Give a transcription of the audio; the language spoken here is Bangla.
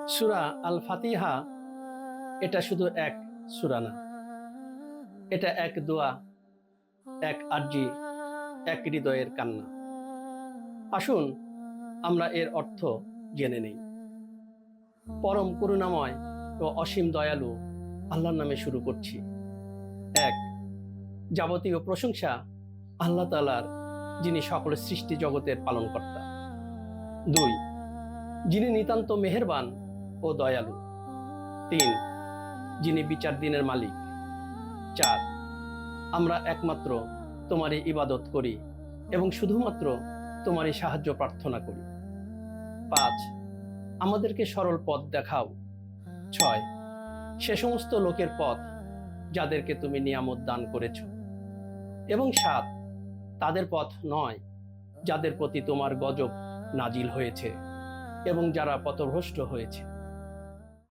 সূরা আল ফাতিহা এটা শুধু এক সূরা না, এটা এক দোয়া, এক আরজি, এক হৃদয়ের কান্না। আসুন আমরা এর অর্থ জেনে নেই। পরম করুণাময় ও অসীম দয়ালু আল্লাহর নামে শুরু করছি। এক, যাবতীয় প্রশংসা আল্লাহ তাআলার, যিনি সকল সৃষ্টি জগতের পালনকর্তা। দুই, যিনি নিতান্ত মেহেরবান ও দয়ালু। তিন, যিনি বিচার দিনের মালিক। চার, আমরা একমাত্র তোমারই ইবাদত করি এবং শুধুমাত্র তোমারই সাহায্য প্রার্থনা করি। পাঁচ, আমাদেরকে সরল পথ দেখাও। ছয়, সে সমস্ত লোকের পথ যাদেরকে তুমি নিয়ামত দান করেছ। এবং সাত, তাদের পথ নয় যাদের প্রতি তোমার গজব নাজিল হয়েছে এবং যারা পথভ্রষ্ট হয়েছে।